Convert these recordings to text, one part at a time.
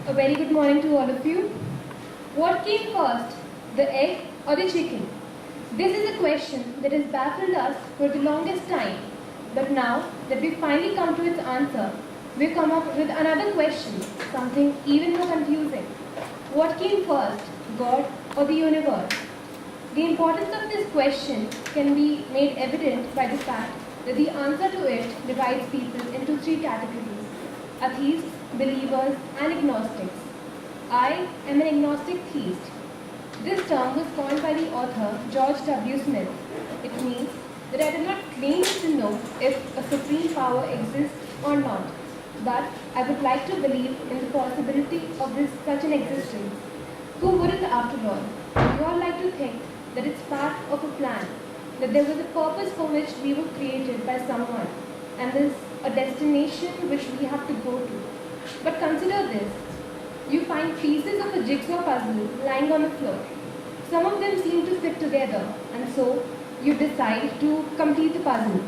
A very good morning to all of you. What came first, the egg or the chicken? This is a question that has baffled us for the longest time. But now that we've finally come to its answer, we've come up with another question, something even more confusing. What came first, God or the universe? The importance of this question can be made evident by the fact that the answer to it divides people into three categories: atheists, believers, and agnostics. I am an agnostic theist. This term was coined by the author George W. Smith. It means that I do not claim to know if a supreme power exists or not, but I would like to believe in the possibility of such an existence. Who wouldn't, after all? We all like to think that it's part of a plan, that there was a purpose for which we were created by someone, and there's a destination which we have to go to. But consider this. You find pieces of a jigsaw puzzle lying on the floor. Some of them seem to fit together, and so you decide to complete the puzzle.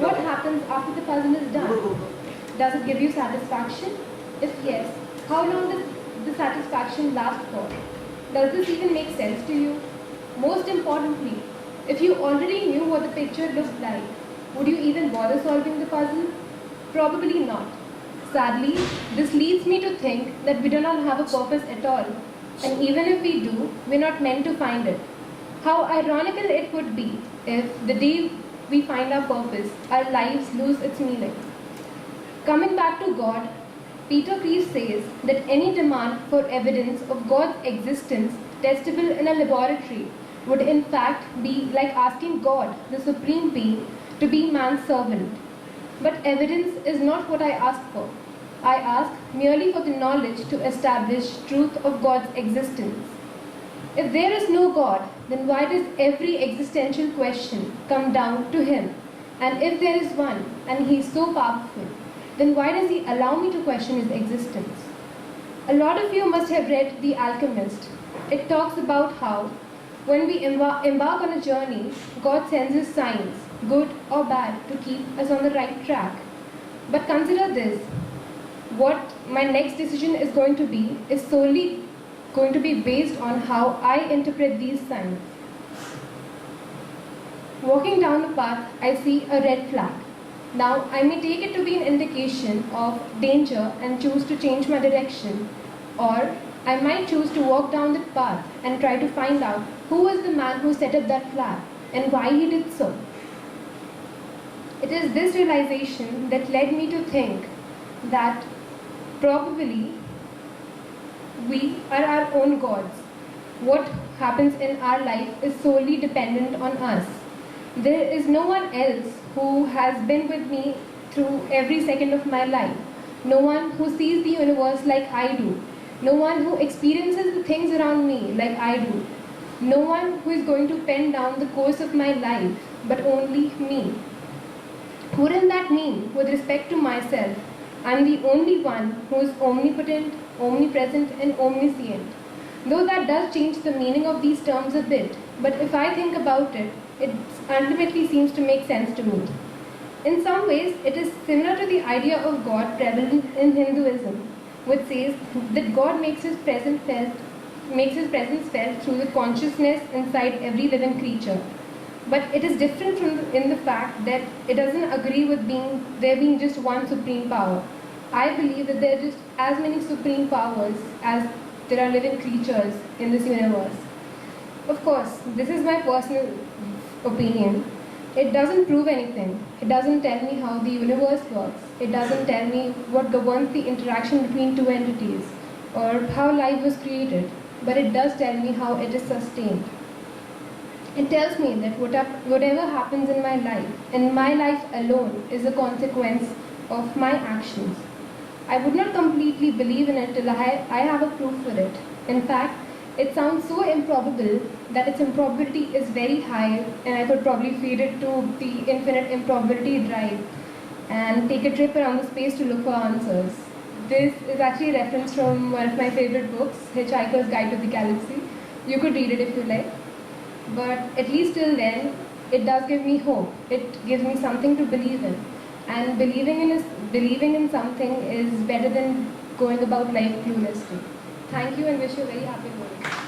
What happens after the puzzle is done? Does it give you satisfaction? If yes, how long does the satisfaction last for? Does this even make sense to you? Most importantly, if you already knew what the picture looked like, would you even bother solving the puzzle? Probably not. Sadly, this leads me to think that we do not have a purpose at all, and even if we do, we're not meant to find it. How ironical it would be if the day we find our purpose, our lives lose its meaning. Coming back to God, Peter Kreeft says that any demand for evidence of God's existence testable in a laboratory would in fact be like asking God, the supreme being, to be man's servant. But evidence is not what I ask for. I ask merely for the knowledge to establish truth of God's existence. If there is no God, then why does every existential question come down to Him? And if there is one, and He is so powerful, then why does He allow me to question His existence? A lot of you must have read The Alchemist. It talks about how when we embark on a journey, God sends us signs, good or bad, to keep us on the right track. But consider this. What my next decision is going to be is solely going to be based on how I interpret these signs. Walking down the path, I see a red flag. Now, I may take it to be an indication of danger and choose to change my direction, or I might choose to walk down that path and try to find out who was the man who set up that flag and why he did so. It is this realization that led me to think that probably we are our own gods. What happens in our life is solely dependent on us. There is no one else who has been with me through every second of my life. No one who sees the universe like I do. No one who experiences the things around me like I do. No one who is going to pen down the course of my life, but only me. Wouldn't that mean, with respect to myself, I'm the only one who is omnipotent, omnipresent, and omniscient? Though that does change the meaning of these terms a bit, but if I think about it, it ultimately seems to make sense to me. In some ways, it is similar to the idea of God prevalent in Hinduism, which says that God makes His presence felt through the consciousness inside every living creature. But it is different in the fact that it doesn't agree with there being just one supreme power. I believe that there are just as many supreme powers as there are living creatures in this universe. Of course, this is my personal opinion. It doesn't prove anything. It doesn't tell me how the universe works. It doesn't tell me what governs the interaction between two entities or how life was created. But it does tell me how it is sustained. It tells me that whatever happens in my life alone, is a consequence of my actions. I would not completely believe in it till I have a proof for it. In fact, it sounds so improbable that its improbability is very high, and I could probably feed it to the infinite improbability drive and take a trip around the space to look for answers. This is actually a reference from one of my favorite books, Hitchhiker's Guide to the Galaxy. You could read it if you like. But at least till then, it does give me hope. It gives me something to believe in. And believing in something is better than going about life cluelessly. Thank you and wish you a very happy Holi.